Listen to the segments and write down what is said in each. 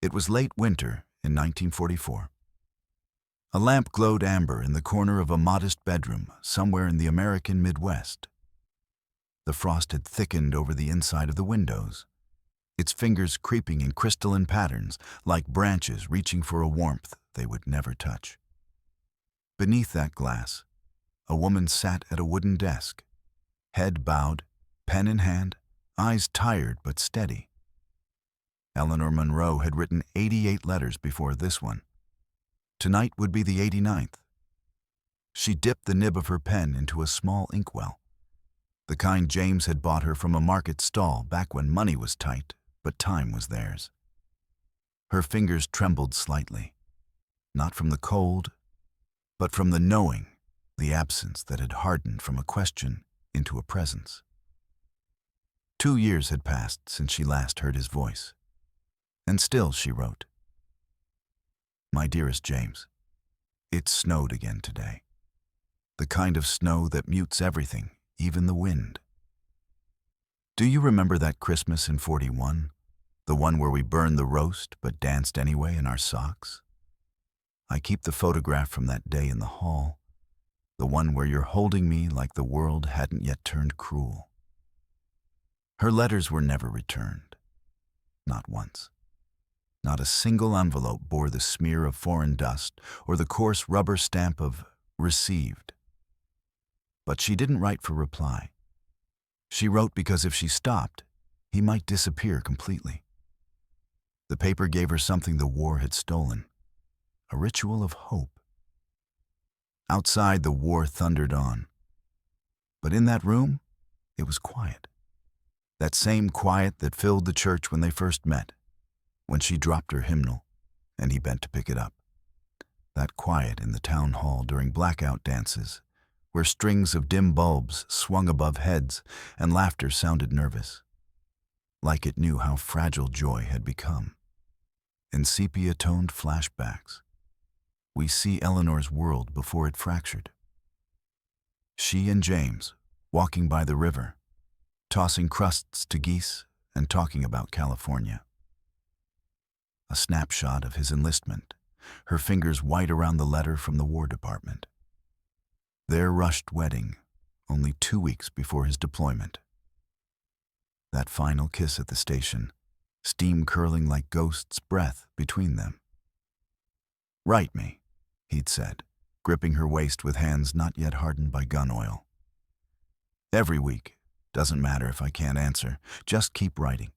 It was late winter in 1944. A lamp glowed amber in the corner of a modest bedroom somewhere in the American Midwest. The frost had thickened over the inside of the windows, its fingers creeping in crystalline patterns like branches reaching for a warmth they would never touch. Beneath that glass, a woman sat at a wooden desk, head bowed, pen in hand, eyes tired but steady. Eleanor Monroe had written 88 letters before this one. Tonight would be the 89th. She dipped the nib of her pen into a small inkwell, the kind James had bought her from a market stall back when money was tight, but time was theirs. Her fingers trembled slightly, not from the cold, but from the knowing, the absence that had hardened from a question into a presence. 2 years had passed since she last heard his voice, and still she wrote, "My dearest James, it snowed again today. The kind of snow that mutes everything, even the wind. Do you remember that Christmas in '41, the one where we burned the roast but danced anyway in our socks? I keep the photograph from that day in the hall, the one where you're holding me like the world hadn't yet turned cruel." Her letters were never returned, not once. Not a single envelope bore the smear of foreign dust or the coarse rubber stamp of "received." But she didn't write for reply. She wrote because if she stopped, he might disappear completely. The paper gave her something the war had stolen, a ritual of hope. Outside, the war thundered on. But in that room, it was quiet. That same quiet that filled the church when they first met, when she dropped her hymnal and he bent to pick it up. That quiet in the town hall during blackout dances, where strings of dim bulbs swung above heads and laughter sounded nervous, like it knew how fragile joy had become. In sepia-toned flashbacks, we see Eleanor's world before it fractured. She and James, walking by the river, tossing crusts to geese and talking about California. A snapshot of his enlistment, her fingers white around the letter from the War Department. Their rushed wedding, only 2 weeks before his deployment. That final kiss at the station, steam curling like ghost's breath between them. "Write me," he'd said, gripping her waist with hands not yet hardened by gun oil. "Every week. Doesn't matter if I can't answer. Just keep writing."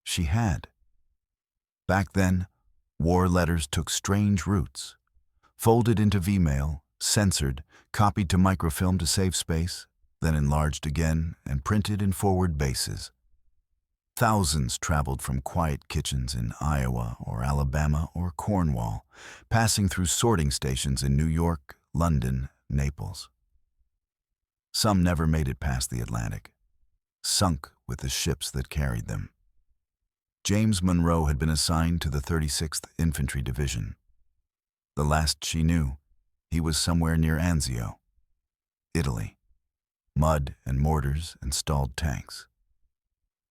She had. Back then, war letters took strange routes, folded into V-mail, censored, copied to microfilm to save space, then enlarged again and printed in forward bases. Thousands traveled from quiet kitchens in Iowa or Alabama or Cornwall, passing through sorting stations in New York, London, Naples. Some never made it past the Atlantic, sunk with the ships that carried them. James Monroe had been assigned to the 36th Infantry Division. The last she knew, he was somewhere near Anzio, Italy. Mud and mortars and stalled tanks.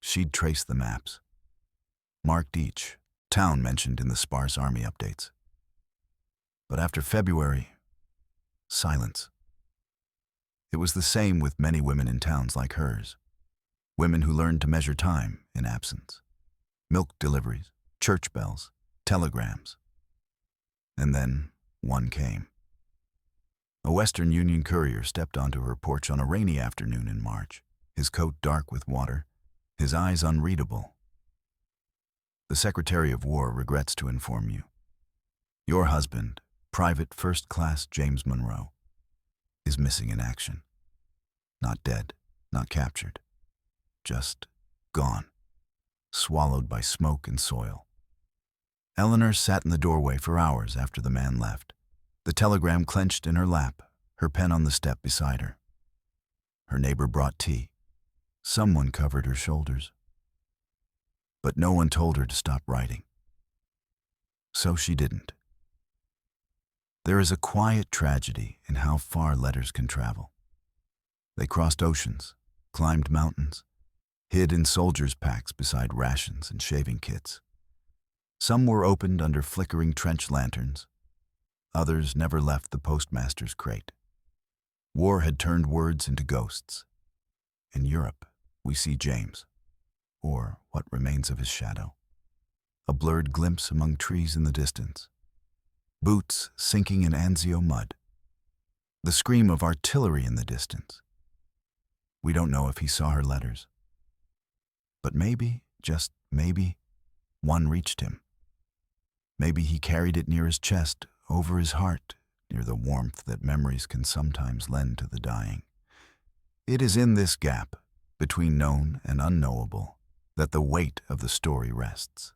She'd traced the maps, marked each town mentioned in the sparse army updates. But after February, silence. It was the same with many women in towns like hers, women who learned to measure time in absence. Milk deliveries, church bells, telegrams. And then one came. A Western Union courier stepped onto her porch on a rainy afternoon in March, his coat dark with water, his eyes unreadable. "The Secretary of War regrets to inform you. Your husband, Private First Class James Monroe, is missing in action. Not dead, not captured. Just gone, swallowed by smoke and soil." Eleanor sat in the doorway for hours after the man left, the telegram clenched in her lap, her pen on the step beside her. Her neighbor brought tea. Someone covered her shoulders. But no one told her to stop writing. So she didn't. There is a quiet tragedy in how far letters can travel. They crossed oceans, climbed mountains, hid in soldiers' packs beside rations and shaving kits, Some were opened under flickering trench lanterns. Others never left the postmaster's crate. War had turned words into ghosts. In Europe, we see James, or what remains of his shadow, a blurred glimpse among trees in the distance, boots sinking in Anzio mud, the scream of artillery in the distance. We don't know if he saw her letters, but maybe, just maybe, one reached him. Maybe he carried it near his chest, over his heart, near the warmth that memories can sometimes lend to the dying. It is in this gap, between known and unknowable, that the weight of the story rests.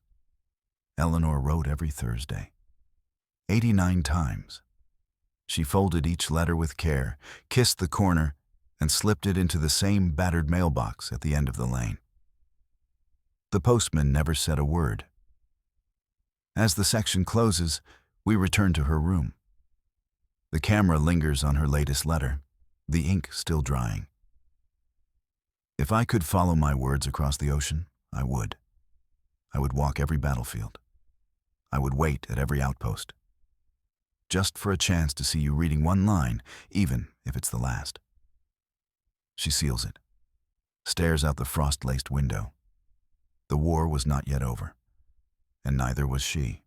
Eleanor wrote every Thursday, 89 times. She folded each letter with care, kissed the corner, and slipped it into the same battered mailbox at the end of the lane. The postman never said a word. As the section closes, we return to her room. The camera lingers on her latest letter, the ink still drying. If I could follow my words across the ocean, I would. I would walk every battlefield. I would wait at every outpost, just for a chance to see you reading one line, even if it's the last. She seals it, stares out the frost-laced window. The war was not yet over, and neither was she.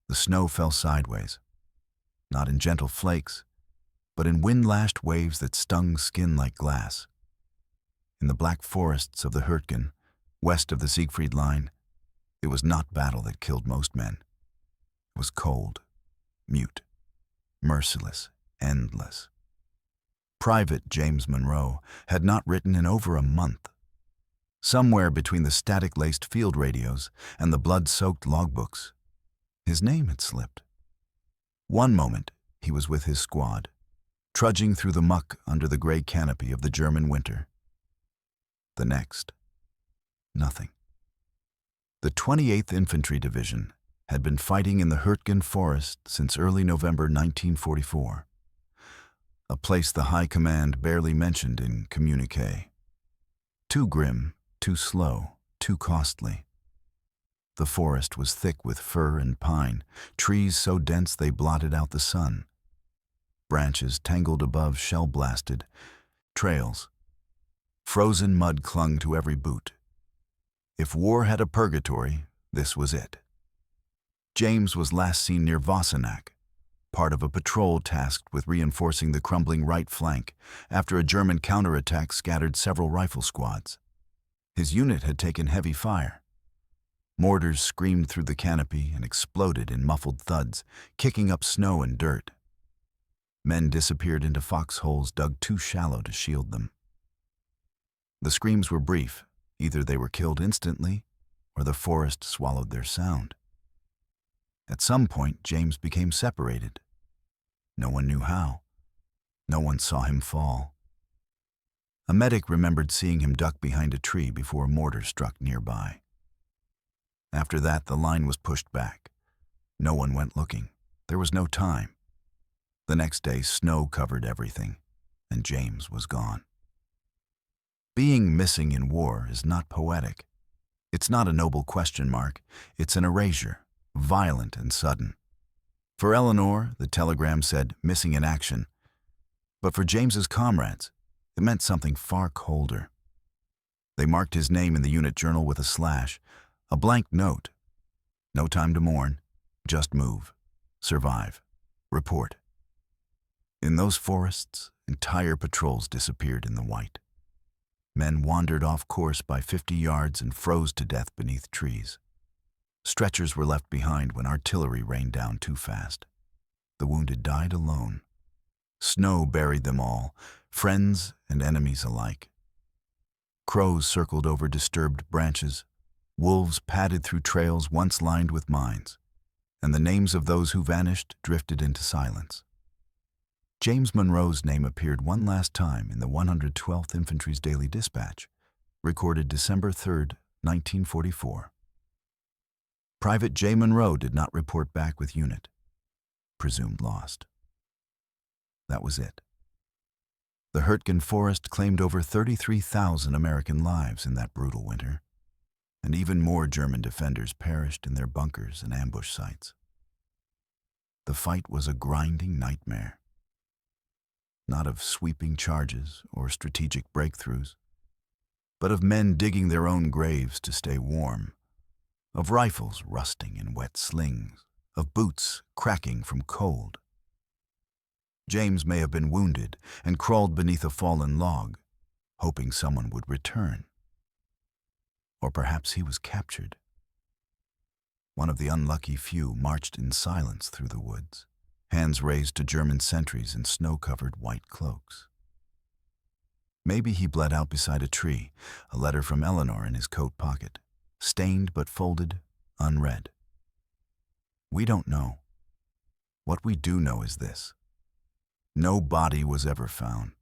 The snow fell sideways, not in gentle flakes, but in wind-lashed waves that stung skin like glass. In the black forests of the Hurtgen, west of the Siegfried Line, it was not battle that killed most men. It was cold, mute, merciless, endless. Private James Monroe had not written in over a month. Somewhere between the static-laced field radios and the blood-soaked logbooks, his name had slipped. One moment, he was with his squad, trudging through the muck under the gray canopy of the German winter. The next, nothing. The 28th Infantry Division had been fighting in the Hurtgen Forest since early November 1944, a place the High Command barely mentioned in communiqué. Too grim, too slow, too costly. The forest was thick with fir and pine, trees so dense they blotted out the sun. Branches tangled above shell-blasted trails. Frozen mud clung to every boot. If war had a purgatory, this was it. James was last seen near Wassenack, part of a patrol tasked with reinforcing the crumbling right flank after a German counterattack scattered several rifle squads. His unit had taken heavy fire. Mortars screamed through the canopy and exploded in muffled thuds, kicking up snow and dirt. Men disappeared into foxholes dug too shallow to shield them. The screams were brief. Either they were killed instantly, or the forest swallowed their sound. At some point, James became separated. No one knew how. No one saw him fall. A medic remembered seeing him duck behind a tree before a mortar struck nearby. After that, the line was pushed back. No one went looking. There was no time. The next day, snow covered everything, and James was gone. Being missing in war is not poetic. It's not a noble question mark. It's an erasure, violent and sudden. For Eleanor, the telegram said, "missing in action." But for James's comrades, it meant something far colder. They marked his name in the unit journal with a slash, a blank note. No time to mourn, just move, survive, report. In those forests, entire patrols disappeared in the white. Men wandered off course by 50 yards and froze to death beneath trees. Stretchers were left behind when artillery rained down too fast. The wounded died alone. Snow buried them all, friends and enemies alike. Crows circled over disturbed branches. Wolves padded through trails once lined with mines, and the names of those who vanished drifted into silence. James Monroe's name appeared one last time in the 112th Infantry's Daily Dispatch, recorded December 3, 1944. Private J. Monroe did not report back with unit, presumed lost. That was it. The Hurtgen Forest claimed over 33,000 American lives in that brutal winter. and even more German defenders perished in their bunkers and ambush sites. The fight was a grinding nightmare, not of sweeping charges or strategic breakthroughs, but of men digging their own graves to stay warm, of rifles rusting in wet slings, of boots cracking from cold. James may have been wounded and crawled beneath a fallen log, hoping someone would return. Or perhaps he was captured. One of the unlucky few marched in silence through the woods, hands raised to German sentries in snow-covered white cloaks. Maybe he bled out beside a tree, a letter from Eleanor in his coat pocket, stained but folded, unread. We don't know. What we do know is this: no body was ever found.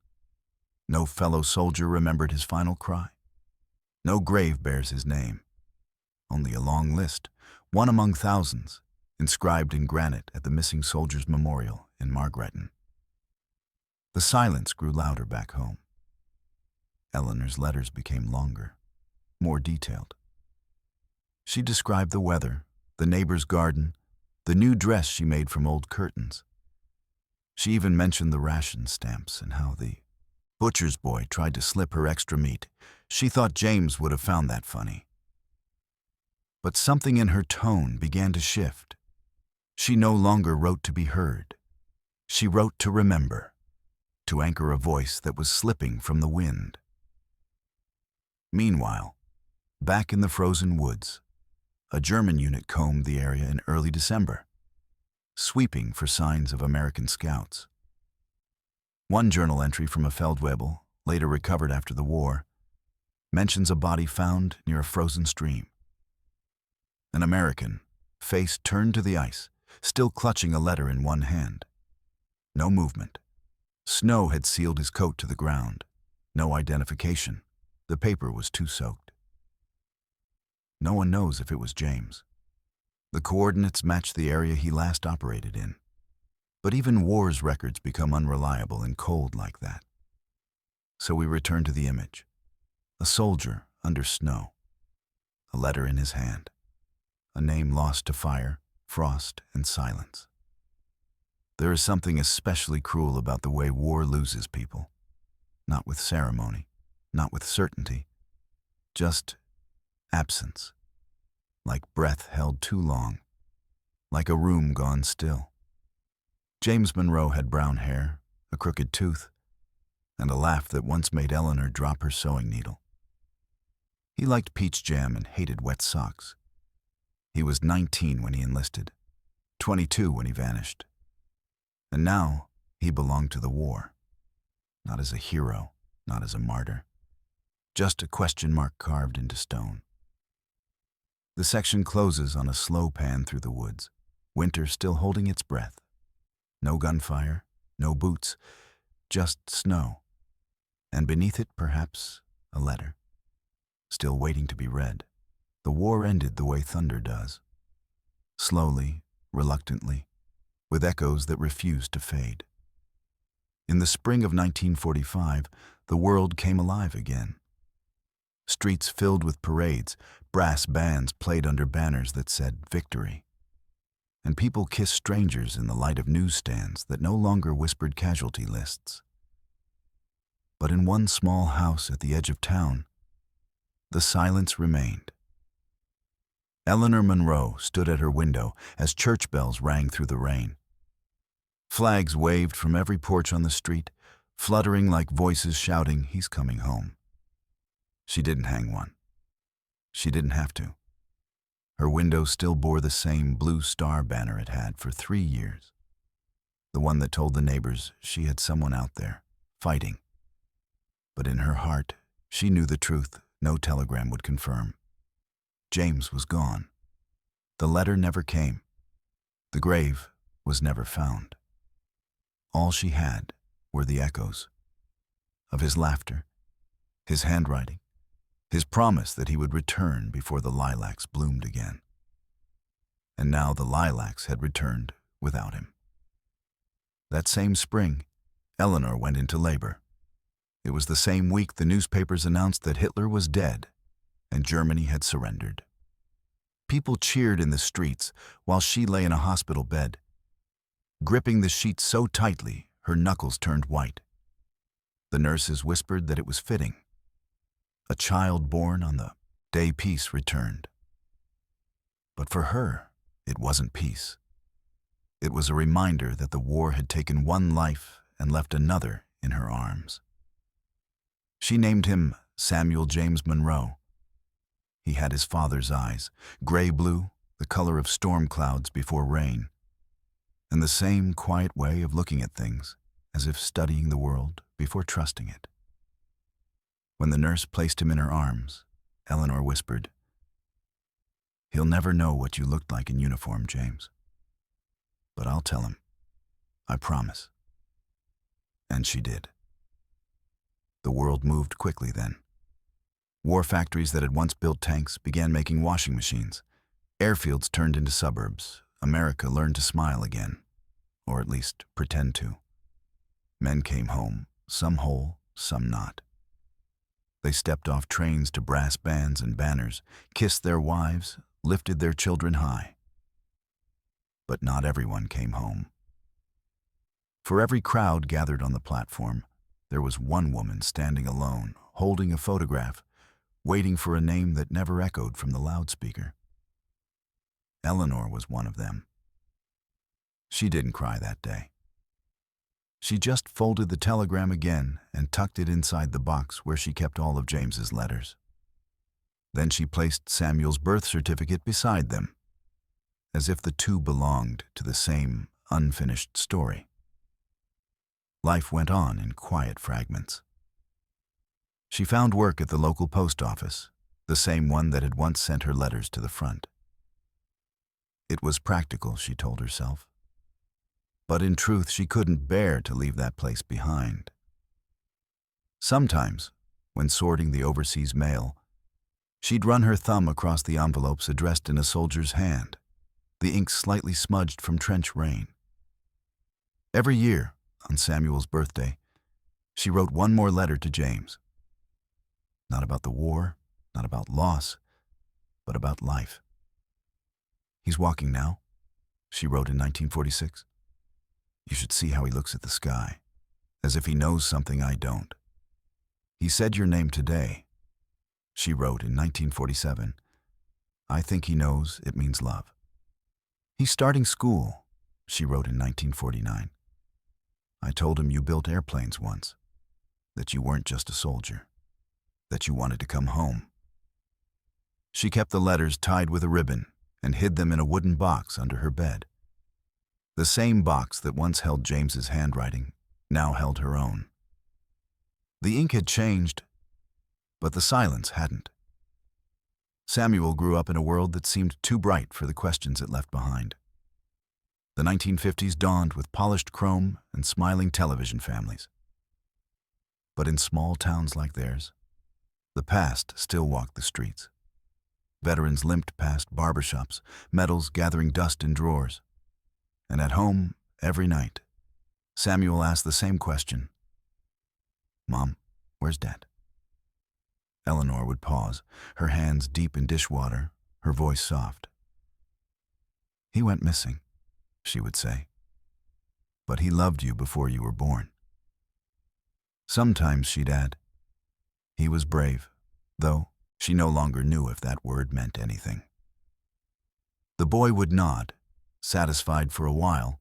No fellow soldier remembered his final cry. No grave bears his name. Only a long list, one among thousands, inscribed in granite at the Missing Soldiers Memorial in Margrethen. The silence grew louder back home. Eleanor's letters became longer, more detailed. She described the weather, the neighbor's garden, the new dress she made from old curtains. She even mentioned the ration stamps and how the butcher's boy tried to slip her extra meat. She thought James would have found that funny. But something in her tone began to shift. She no longer wrote to be heard. She wrote to remember, to anchor a voice that was slipping from the wind. Meanwhile, back in the frozen woods, a German unit combed the area in early December, sweeping for signs of American scouts. One journal entry from a Feldwebel, later recovered after the war, mentions a body found near a frozen stream. An American, face turned to the ice, still clutching a letter in one hand. No movement. Snow had sealed his coat to the ground. No identification. The paper was too soaked. No one knows if it was James. The coordinates match the area he last operated in. But even war's records become unreliable and cold like that. So we return to the image. A soldier under snow. A letter in his hand. A name lost to fire, frost, and silence. There is something especially cruel about the way war loses people. Not with ceremony, not with certainty, just absence. Like breath held too long, like a room gone still. James Monroe had brown hair, a crooked tooth, and a laugh that once made Eleanor drop her sewing needle. He liked peach jam and hated wet socks. He was 19 when he enlisted, 22 when he vanished. And now he belonged to the war, not as a hero, not as a martyr, just a question mark carved into stone. The section closes on a slow pan through the woods, winter still holding its breath. No gunfire, no boots, just snow. And beneath it, perhaps, a letter, still waiting to be read. The war ended the way thunder does. Slowly, reluctantly, with echoes that refused to fade. In the spring of 1945, the world came alive again. Streets filled with parades, brass bands played under banners that said victory. And people kissed strangers in the light of newsstands that no longer whispered casualty lists. But in one small house at the edge of town, the silence remained. Eleanor Monroe stood at her window as church bells rang through the rain. Flags waved from every porch on the street, fluttering like voices shouting, "He's coming home." She didn't hang one. She didn't have to. Her window still bore the same blue star banner it had for 3 years. The one that told the neighbors she had someone out there, fighting. But in her heart, she knew the truth no telegram would confirm. James was gone. The letter never came. The grave was never found. All she had were the echoes of his laughter, his handwriting, his promise that he would return before the lilacs bloomed again. And now the lilacs had returned without him. That same spring, Eleanor went into labor. It was the same week the newspapers announced that Hitler was dead, and Germany had surrendered. People cheered in the streets while she lay in a hospital bed. Gripping the sheet so tightly, her knuckles turned white. The nurses whispered that it was fitting. A child born on the day peace returned. But for her, it wasn't peace. It was a reminder that the war had taken one life and left another in her arms. She named him Samuel James Monroe. He had his father's eyes, gray-blue, the color of storm clouds before rain, and the same quiet way of looking at things, as if studying the world before trusting it. When the nurse placed him in her arms, Eleanor whispered, "He'll never know what you looked like in uniform, James. But I'll tell him. I promise." And she did. The world moved quickly then. War factories that had once built tanks began making washing machines. Airfields turned into suburbs. America learned to smile again, or at least pretend to. Men came home, some whole, some not. They stepped off trains to brass bands and banners, kissed their wives, lifted their children high. But not everyone came home. For every crowd gathered on the platform, there was one woman standing alone, holding a photograph, waiting for a name that never echoed from the loudspeaker. Eleanor was one of them. She didn't cry that day. She just folded the telegram again and tucked it inside the box where she kept all of James's letters. Then she placed Samuel's birth certificate beside them, as if the two belonged to the same unfinished story. Life went on in quiet fragments. She found work at the local post office, the same one that had once sent her letters to the front. It was practical, she told herself. But in truth, she couldn't bear to leave that place behind. Sometimes, when sorting the overseas mail, she'd run her thumb across the envelopes addressed in a soldier's hand, the ink slightly smudged from trench rain. Every year, on Samuel's birthday, she wrote one more letter to James. Not about the war, not about loss, but about life. "He's walking now," she wrote in 1946. "You should see how he looks at the sky, as if he knows something I don't. He said your name today," she wrote in 1947. "I think he knows it means love. He's starting school," she wrote in 1949. "I told him you built airplanes once, that you weren't just a soldier, that you wanted to come home." She kept the letters tied with a ribbon and hid them in a wooden box under her bed. The same box that once held James's handwriting now held her own. The ink had changed, but the silence hadn't. Samuel grew up in a world that seemed too bright for the questions it left behind. The 1950s dawned with polished chrome and smiling television families. But in small towns like theirs, the past still walked the streets. Veterans limped past barbershops, medals gathering dust in drawers. And at home, every night, Samuel asked the same question. "Mom, where's Dad?" Eleanor would pause, her hands deep in dishwater, her voice soft. "He went missing," she would say. "But he loved you before you were born." Sometimes she'd add, "He was brave," though she no longer knew if that word meant anything. The boy would nod, satisfied for a while,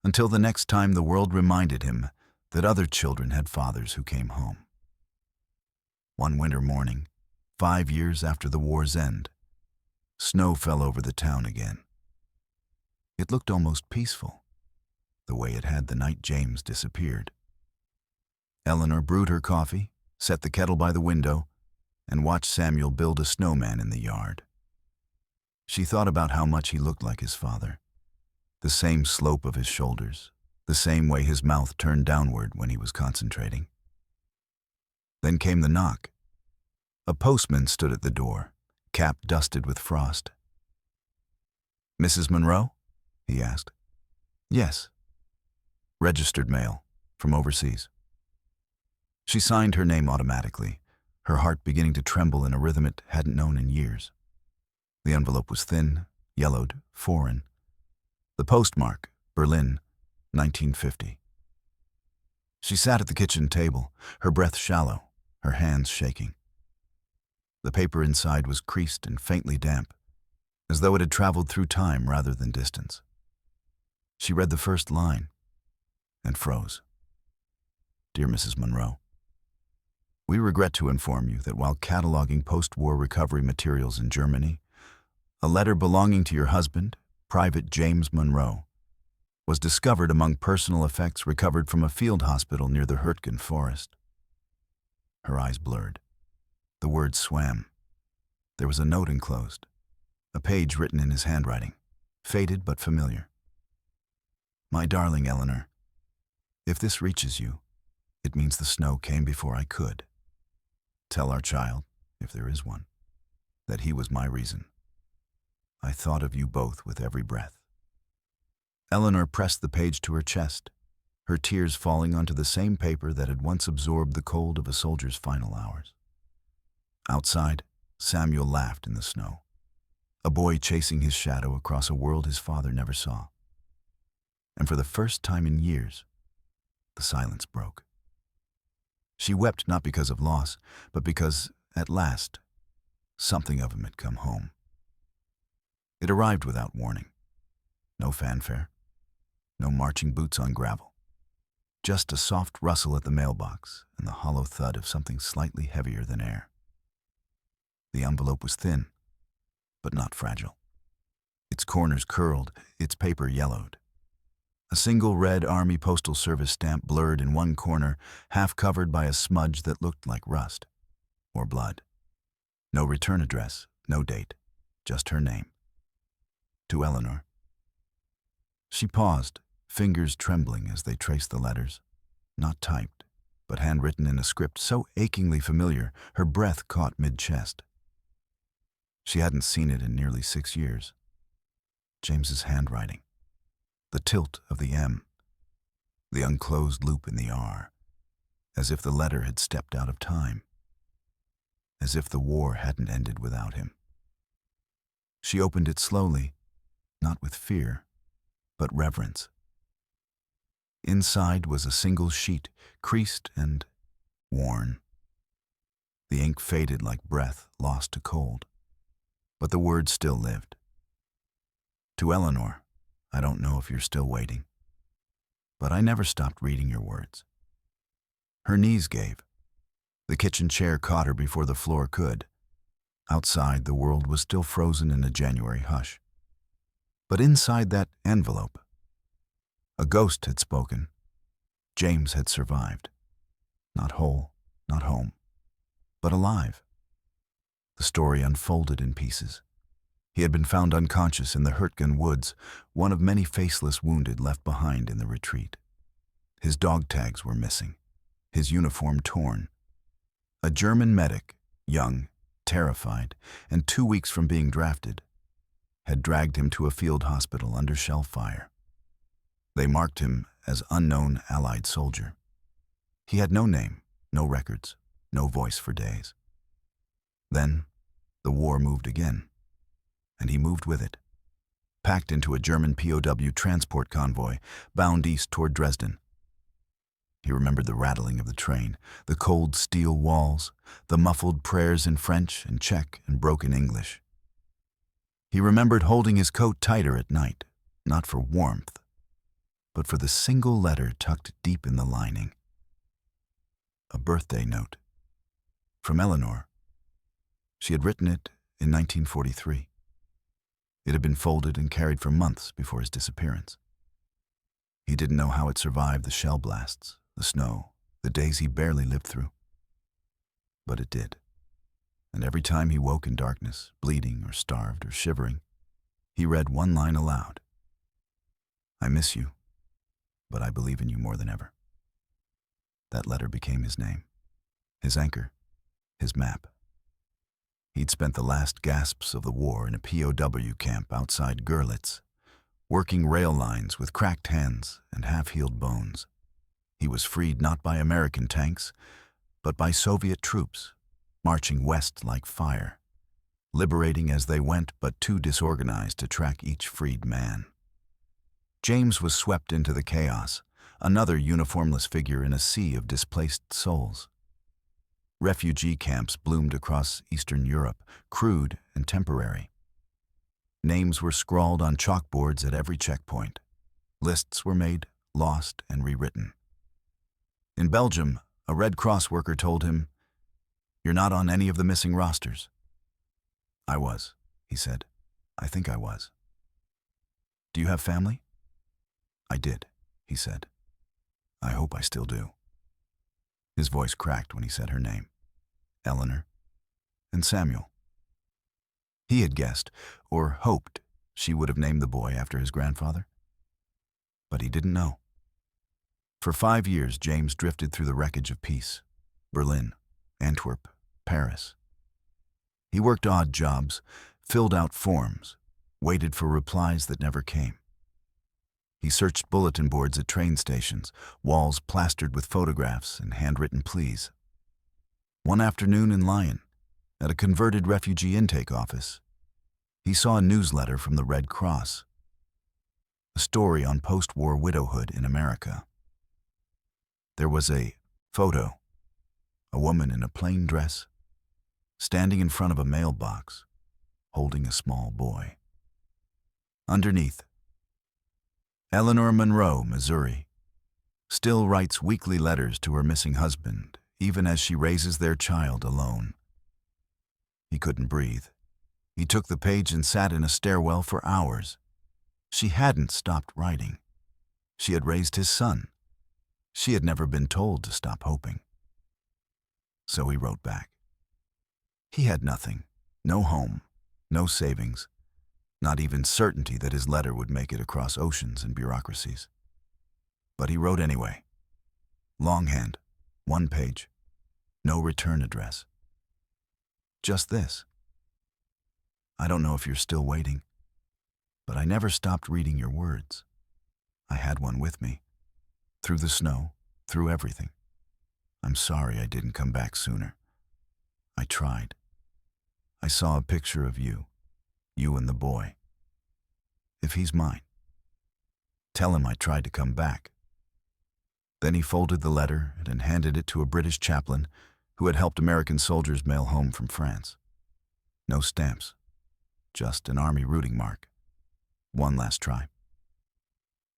until the next time the world reminded him that other children had fathers who came home. One winter morning, 5 years after the war's end, snow fell over the town again. It looked almost peaceful, the way it had the night James disappeared. Eleanor brewed her coffee, set the kettle by the window, and watched Samuel build a snowman in the yard. She thought about how much he looked like his father. The same slope of his shoulders, the same way his mouth turned downward when he was concentrating. Then came the knock. A postman stood at the door, cap dusted with frost. "Mrs. Monroe?" he asked. "Yes." "Registered mail, from overseas." She signed her name automatically, her heart beginning to tremble in a rhythm it hadn't known in years. The envelope was thin, yellowed, foreign. The postmark, Berlin, 1950. She sat at the kitchen table, her breath shallow, her hands shaking. The paper inside was creased and faintly damp, as though it had traveled through time rather than distance. She read the first line and froze. Dear Mrs. Monroe, we regret to inform you that while cataloging post-war recovery materials in Germany, a letter belonging to your husband, Private James Monroe, was discovered among personal effects recovered from a field hospital near the Hürtgen forest. Her eyes blurred. The words swam. There was a note enclosed, a page written in his handwriting, faded but familiar. My darling Eleanor, if this reaches you, it means the snow came before I could. Tell our child, if there is one, that he was my reason. I thought of you both with every breath. Eleanor pressed the page to her chest, her tears falling onto the same paper that had once absorbed the cold of a soldier's final hours. Outside, Samuel laughed in the snow, a boy chasing his shadow across a world his father never saw. And for the first time in years, the silence broke. She wept not because of loss, but because, at last, something of him had come home. It arrived without warning. No fanfare, no marching boots on gravel. Just a soft rustle at the mailbox and the hollow thud of something slightly heavier than air. The envelope was thin, but not fragile. Its corners curled, its paper yellowed. A single red Army Postal Service stamp blurred in one corner, half covered by a smudge that looked like rust or blood. No return address, no date, just her name. To Eleanor. She paused, fingers trembling as they traced the letters, not typed, but handwritten in a script so achingly familiar her breath caught mid-chest. She hadn't seen it in nearly 6 years. James's handwriting. The tilt of the M, the unclosed loop in the R, as if the letter had stepped out of time, as if the war hadn't ended without him. She opened it slowly, not with fear, but reverence. Inside was a single sheet, creased and worn. The ink faded like breath lost to cold, but the words still lived. To Eleanor, I don't know if you're still waiting, but I never stopped reading your words. Her knees gave. The kitchen chair caught her before the floor could. Outside, the world was still frozen in a January hush. But inside that envelope, a ghost had spoken. James had survived. Not whole, not home, but alive. The story unfolded in pieces. He had been found unconscious in the Hürtgen woods, one of many faceless wounded left behind in the retreat. His dog tags were missing, his uniform torn. A German medic, young, terrified, and 2 weeks from being drafted, had dragged him to a field hospital under shell fire. They marked him as unknown Allied soldier. He had no name, no records, no voice for days. Then, the war moved again. And he moved with it, packed into a German POW transport convoy bound east toward Dresden. He remembered the rattling of the train, the cold steel walls, the muffled prayers in French and Czech and broken English. He remembered holding his coat tighter at night, not for warmth, but for the single letter tucked deep in the lining. A birthday note. From Eleanor. She had written it in 1943. It had been folded and carried for months before his disappearance. He didn't know how it survived the shell blasts, the snow, the days he barely lived through. But it did. And every time he woke in darkness, bleeding or starved or shivering, he read one line aloud. I miss you, but I believe in you more than ever. That letter became his name, his anchor, his map. He'd spent the last gasps of the war in a POW camp outside Görlitz, working rail lines with cracked hands and half-healed bones. He was freed not by American tanks, but by Soviet troops, marching west like fire, liberating as they went but too disorganized to track each freed man. James was swept into the chaos, another uniformless figure in a sea of displaced souls. Refugee camps bloomed across Eastern Europe, crude and temporary. Names were scrawled on chalkboards at every checkpoint. Lists were made, lost, and rewritten. In Belgium, a Red Cross worker told him, "You're not on any of the missing rosters." "I was," he said. "I think I was." "Do you have family?" "I did," he said. "I hope I still do." His voice cracked when he said her name. Eleanor and Samuel. He had guessed, or hoped, she would have named the boy after his grandfather. But he didn't know. For 5 years, James drifted through the wreckage of peace. Berlin, Antwerp, Paris. He worked odd jobs, filled out forms, waited for replies that never came. He searched bulletin boards at train stations, walls plastered with photographs and handwritten pleas. One afternoon in Lyon, at a converted refugee intake office, he saw a newsletter from the Red Cross, a story on post-war widowhood in America. There was a photo, a woman in a plain dress, standing in front of a mailbox, holding a small boy. Underneath, Eleanor Monroe, Missouri, still writes weekly letters to her missing husband, even as she raises their child alone. He couldn't breathe. He took the page and sat in a stairwell for hours. She hadn't stopped writing. She had raised his son. She had never been told to stop hoping. So he wrote back. He had nothing, no home, no savings, not even certainty that his letter would make it across oceans and bureaucracies. But he wrote anyway. Longhand, 1 page, no return address. Just this: "I don't know if you're still waiting, but I never stopped reading your words. I had one with me, through the snow, through everything. I'm sorry I didn't come back sooner. I tried. I saw a picture of you and the boy. If he's mine, tell him I tried to come back." Then he folded the letter and handed it to a British chaplain who had helped American soldiers mail home from France. No stamps, just an army rooting mark. One last try.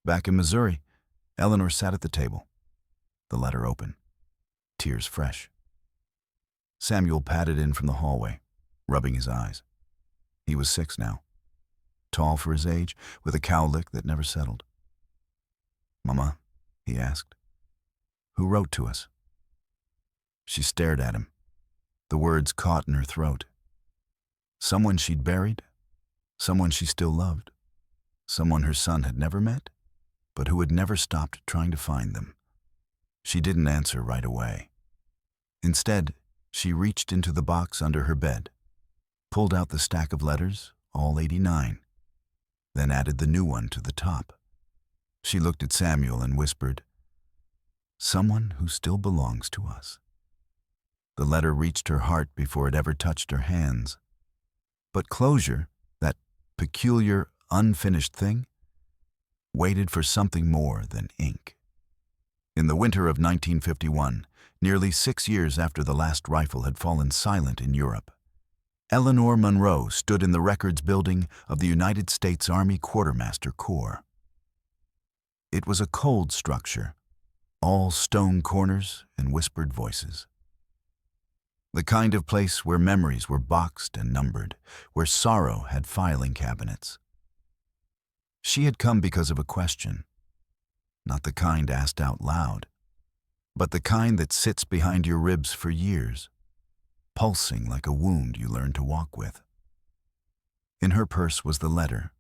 Back in Missouri, Eleanor sat at the table, the letter open, tears fresh. Samuel padded in from the hallway, rubbing his eyes. He was 6 now, tall for his age, with a cowlick that never settled. "Mama," he asked, "who wrote to us?" She stared at him, the words caught in her throat. Someone she'd buried, someone she still loved, someone her son had never met, but who had never stopped trying to find them. She didn't answer right away. Instead, she reached into the box under her bed, pulled out the stack of letters, all 89, then added the new one to the top. She looked at Samuel and whispered, "Someone who still belongs to us." The letter reached her heart before it ever touched her hands. But closure, that peculiar, unfinished thing, waited for something more than ink. In the winter of 1951, nearly 6 years after the last rifle had fallen silent in Europe, Eleanor Monroe stood in the records building of the United States Army Quartermaster Corps. It was a cold structure, all stone corners and whispered voices. The kind of place where memories were boxed and numbered, where sorrow had filing cabinets. She had come because of a question, not the kind asked out loud, but the kind that sits behind your ribs for years, pulsing like a wound you learn to walk with. In her purse was the letter,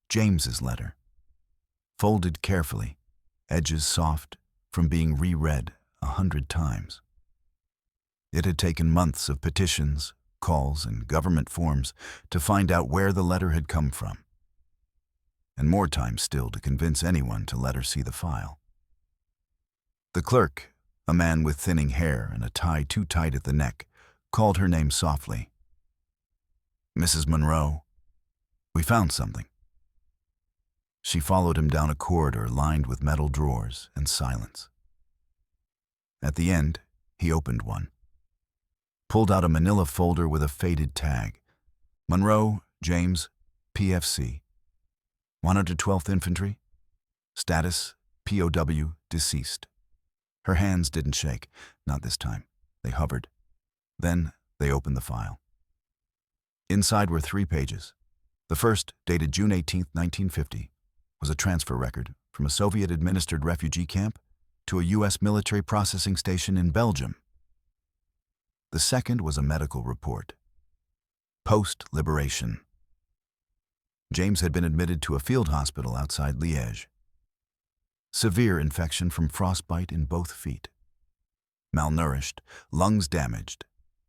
James's letter, folded carefully, edges soft, from being reread 100 times. It had taken months of petitions, calls, and government forms to find out where the letter had come from, and more time still to convince anyone to let her see the file. The clerk, a man with thinning hair and a tie too tight at the neck, called her name softly. "Mrs. Monroe, we found something." She followed him down a corridor lined with metal drawers and silence. At the end, he opened one, pulled out a manila folder with a faded tag. "Monroe, James, PFC, 112th Infantry, status POW, deceased." Her hands didn't shake, not this time. They hovered. Then they opened the file. Inside were 3 pages. The first, dated June 18, 1950, was a transfer record from a Soviet-administered refugee camp to a U.S. military processing station in Belgium. The second was a medical report. Post-liberation. James had been admitted to a field hospital outside Liège. Severe infection from frostbite in both feet. Malnourished, lungs damaged,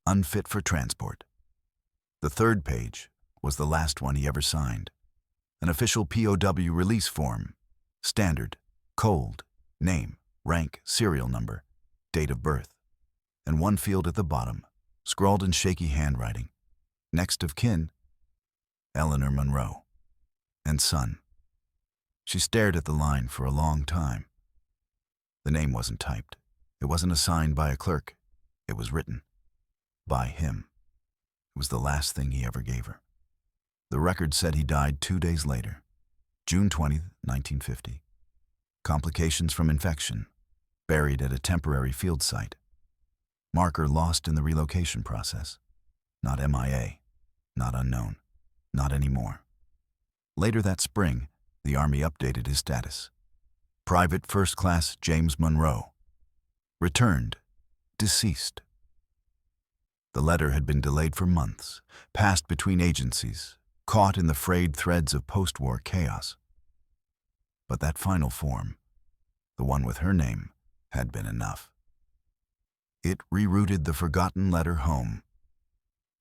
unfit for transport. The third page was the last one he ever signed. An official POW release form. Standard, cold, name, rank, serial number, date of birth. And one field at the bottom, scrawled in shaky handwriting. Next of kin, Eleanor Monroe. And son. She stared at the line for a long time. The name wasn't typed. It wasn't assigned by a clerk. It was written. By him. It was the last thing he ever gave her. The record said he died 2 days later, June 20, 1950. Complications from infection. Buried at a temporary field site. Marker lost in the relocation process. Not MIA. Not unknown. Not anymore. Later that spring, the Army updated his status. Private First Class James Monroe. Returned. Deceased. The letter had been delayed for months, passed between agencies, caught in the frayed threads of post-war chaos. But that final form, the one with her name, had been enough. It rerouted the forgotten letter home.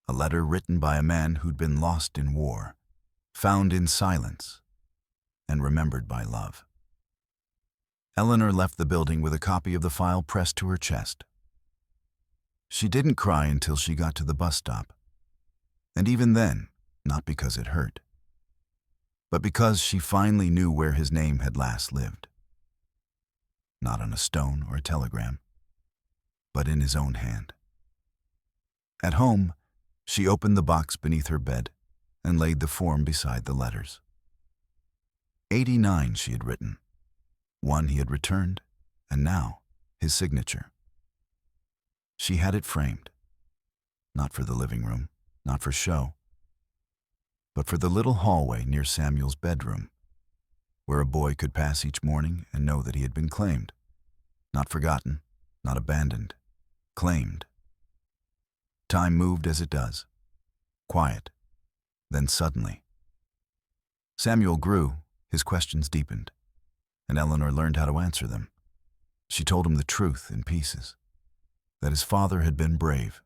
A letter written by a man who'd been lost in war, found in silence, and remembered by love. Eleanor left the building with a copy of the file pressed to her chest. She didn't cry until she got to the bus stop. And even then, not because it hurt, but because she finally knew where his name had last lived. Not on a stone or a telegram, but in his own hand. At home, she opened the box beneath her bed and laid the form beside the letters. 89 she had written, 1 he had returned, and now his signature. She had it framed, not for the living room, not for show, but for the little hallway near Samuel's bedroom, where a boy could pass each morning and know that he had been claimed. Not forgotten, not abandoned, claimed. Time moved as it does, quiet, then suddenly. Samuel grew, his questions deepened, and Eleanor learned how to answer them. She told him the truth in pieces, that his father had been brave,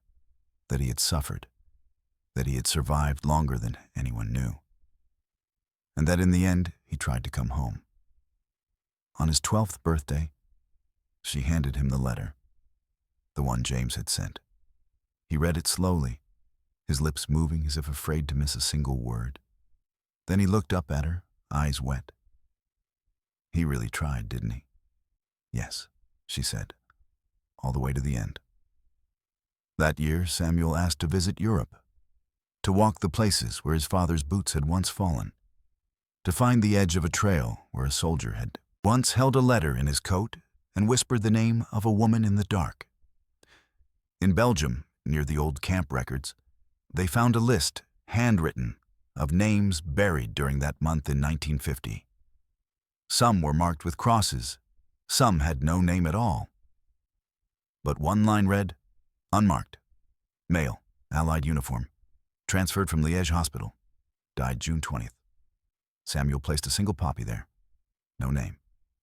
that he had suffered, that he had survived longer than anyone knew, and that in the end he tried to come home. On his 12th birthday, she handed him the letter, the one James had sent. He read it slowly, his lips moving as if afraid to miss a single word. Then he looked up at her, eyes wet. He really tried, didn't he? Yes, she said, all the way to the end. That year, Samuel asked to visit Europe, to walk the places where his father's boots had once fallen, to find the edge of a trail where a soldier had once held a letter in his coat and whispered the name of a woman in the dark. In Belgium, near the old camp records, they found a list, handwritten, of names buried during that month in 1950. Some were marked with crosses, some had no name at all. But one line read, unmarked, male, Allied uniform, transferred from Liège Hospital, died June 20th. Samuel placed a single poppy there. No name,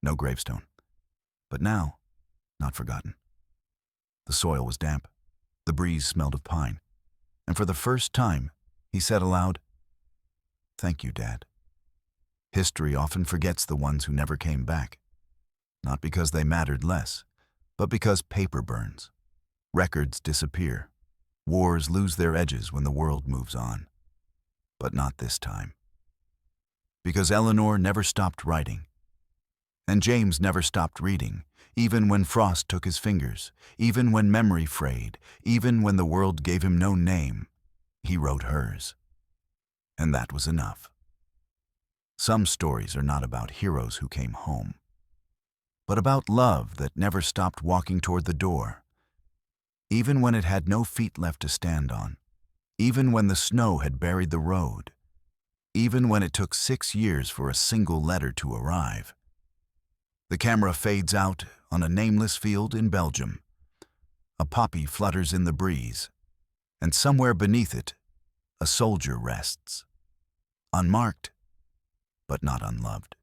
no gravestone. But now, not forgotten. The soil was damp. The breeze smelled of pine. And for the first time, he said aloud, "Thank you, Dad." History often forgets the ones who never came back. Not because they mattered less, but because paper burns. Records disappear. Wars lose their edges when the world moves on. But not this time. Because Eleanor never stopped writing. And James never stopped reading, even when frost took his fingers, even when memory frayed, even when the world gave him no name. He wrote hers. And that was enough. Some stories are not about heroes who came home, but about love that never stopped walking toward the door, even when it had no feet left to stand on, even when the snow had buried the road, even when it took 6 years for a single letter to arrive. The camera fades out on a nameless field in Belgium. A poppy flutters in the breeze, and somewhere beneath it, a soldier rests, unmarked, but not unloved.